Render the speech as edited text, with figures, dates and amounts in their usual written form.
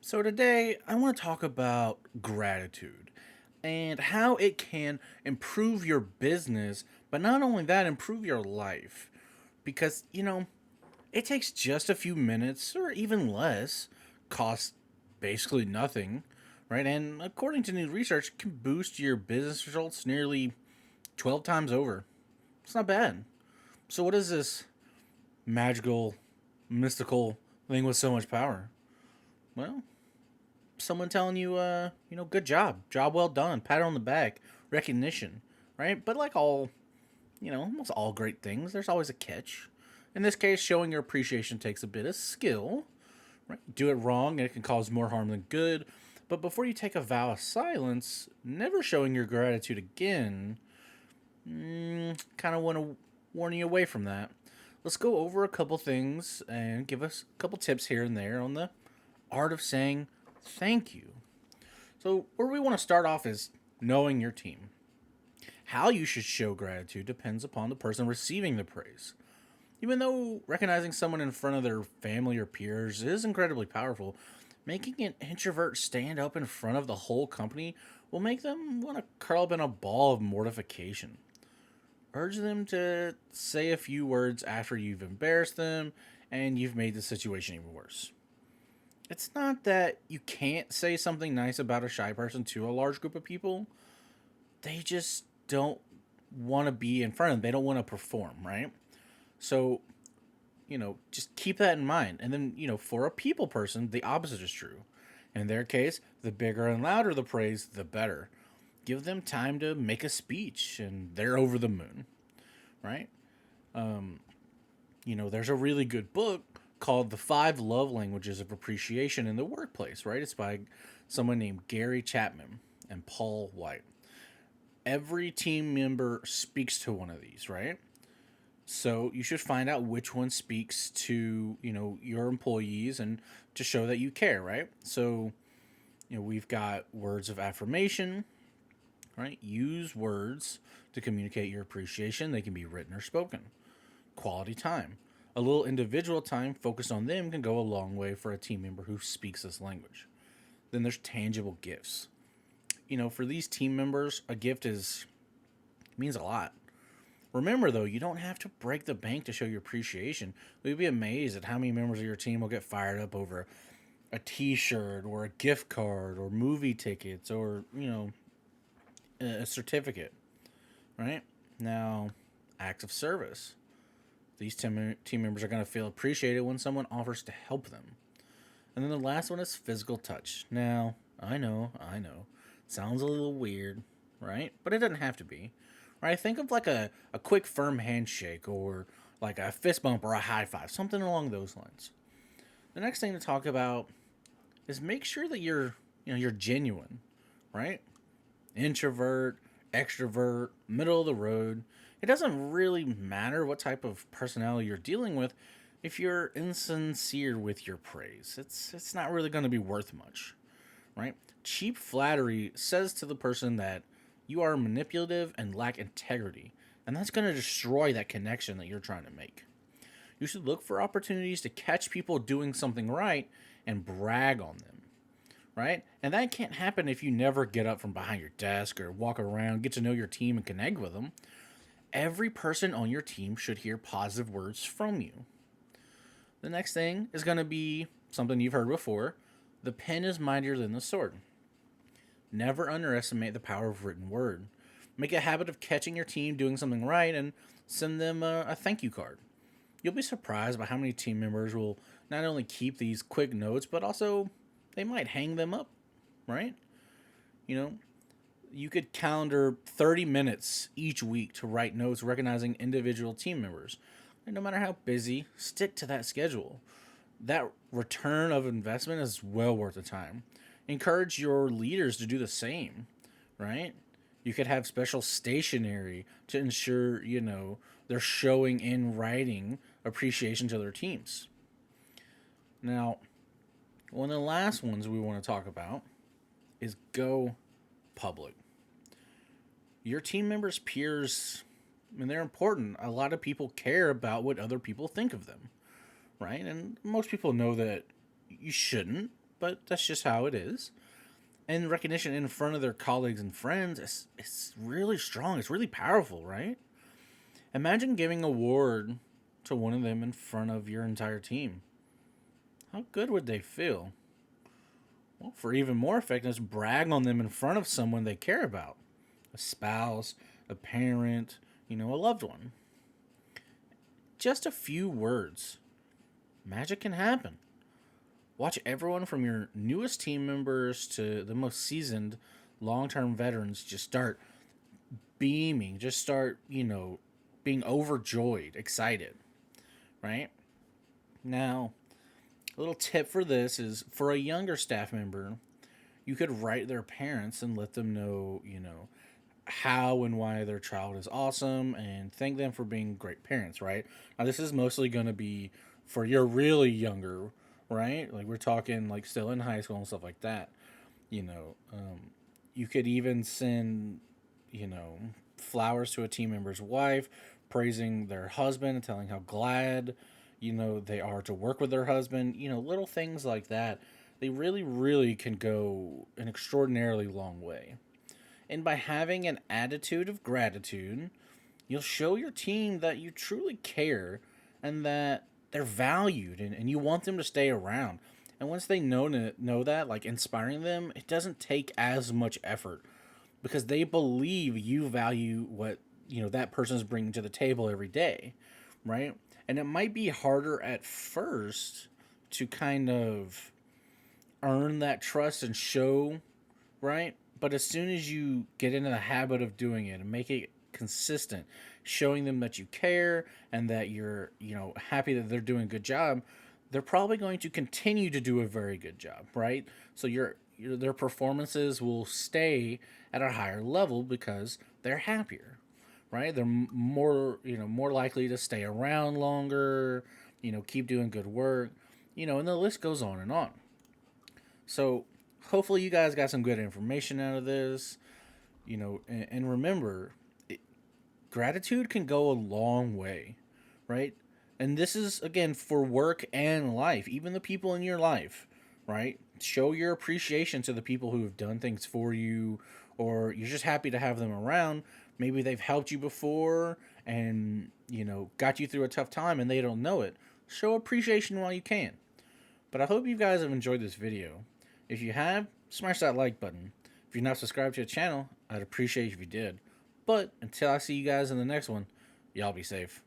So, today I want to talk about gratitude and how it can improve your business, but not only that, improve your life. Because, it takes just a few minutes or even less, costs basically nothing, right? And according to new research, it can boost your business results nearly 12 times over. It's not bad. So, what is this magical, mystical thing with so much power? Well, someone telling you, good job well done, pat on the back, recognition, right? But like all, almost all great things, there's always a catch. In this case, showing your appreciation takes a bit of skill, right? Do it wrong and it can cause more harm than good. But before you take a vow of silence, never showing your gratitude again, kind of want to warn you away from that. Let's go over a couple things and give us a couple tips here and there on the art of saying thank you. So, where we want to start off is knowing your team. How you should show gratitude depends upon the person receiving the praise. Even though recognizing someone in front of their family or peers is incredibly powerful, making an introvert stand up in front of the whole company will make them want to curl up in a ball of mortification. Urge them to say a few words after you've embarrassed them and you've made the situation even worse. It's not that you can't say something nice about a shy person to a large group of people. They just don't want to be in front of them. They don't want to perform, right? So, just keep that in mind. And then, for a people person, the opposite is true. In their case, the bigger and louder the praise, the better. Give them time to make a speech and they're over the moon, right? There's a really good book called The Five Love Languages of Appreciation in the Workplace, right? It's by someone named Gary Chapman and Paul White. Every team member speaks to one of these, right? So you should find out which one speaks to, your employees and to show that you care, right? So, we've got words of affirmation, right? Use words to communicate your appreciation. They can be written or spoken. Quality time. A little individual time focused on them can go a long way for a team member who speaks this language. Then there's tangible gifts. For these team members, a gift is means a lot. Remember though, you don't have to break the bank to show your appreciation. You'd be amazed at how many members of your team will get fired up over a t-shirt or a gift card or movie tickets or, a certificate, right? Now, acts of service. These team members are going to feel appreciated when someone offers to help them. And then the last one is physical touch. Now, I know. Sounds a little weird, right? But it doesn't have to be. Right? Think of like a quick firm handshake or like a fist bump or a high five, something along those lines. The next thing to talk about is make sure that you're genuine, right? Introvert, extrovert, middle of the road. It doesn't really matter what type of personality you're dealing with if you're insincere with your praise. It's not really going to be worth much, right? Cheap flattery says to the person that you are manipulative and lack integrity, and that's going to destroy that connection that you're trying to make. You should look for opportunities to catch people doing something right and brag on them, right? And that can't happen if you never get up from behind your desk or walk around, get to know your team, and connect with them. Every person on your team should hear positive words from you. The next thing is going to be something you've heard before. The pen is mightier than the sword. Never underestimate the power of written word. Make a habit of catching your team doing something right and send them a thank you card. You'll be surprised by how many team members will not only keep these quick notes, but also they might hang them up, right? You know, you could calendar 30 minutes each week to write notes recognizing individual team members. And no matter how busy, stick to that schedule. That return of investment is well worth the time. Encourage your leaders to do the same, right? You could have special stationery to ensure, they're showing in writing appreciation to their teams. Now, one of the last ones we want to talk about is go public. Your team members, peers, they're important. A lot of people care about what other people think of them, right? And most people know that you shouldn't, but that's just how it is. And recognition in front of their colleagues and friends is really strong. It's really powerful, right? Imagine giving an award to one of them in front of your entire team. How good would they feel? Well, for even more effectiveness, brag on them in front of someone they care about, a spouse, a parent, a loved one. Just a few words. Magic can happen. Watch everyone from your newest team members to the most seasoned long term veterans just start beaming, just start, being overjoyed, excited, right? Now, a little tip for this is for a younger staff member, you could write their parents and let them know, how and why their child is awesome and thank them for being great parents, right? Now, this is mostly going to be for your really younger, right? Like, we're talking like still in high school and stuff like that. You know, you could even send, flowers to a team member's wife, praising their husband and telling how glad, they are to work with their husband. Little things like that. They really, really can go an extraordinarily long way. And by having an attitude of gratitude, you'll show your team that you truly care and that they're valued and you want them to stay around. And once they know that, like inspiring them, it doesn't take as much effort because they believe you value what, that person's bringing to the table every day, right? And it might be harder at first to kind of earn that trust and show, right? But as soon as you get into the habit of doing it and make it consistent, showing them that you care and that you're, happy that they're doing a good job, they're probably going to continue to do a very good job, right? So their performances will stay at a higher level because they're happier, right? They're more likely to stay around longer, keep doing good work, and the list goes on and on. So hopefully you guys got some good information out of this, and remember, gratitude can go a long way, right? And this is, again, for work and life, even the people in your life, right? Show your appreciation to the people who have done things for you, or you're just happy to have them around. Maybe they've helped you before and, got you through a tough time and they don't know it. Show appreciation while you can. But I hope you guys have enjoyed this video. If you have, smash that like button. If you're not subscribed to the channel, I'd appreciate if you did. But until I see you guys in the next one, y'all be safe.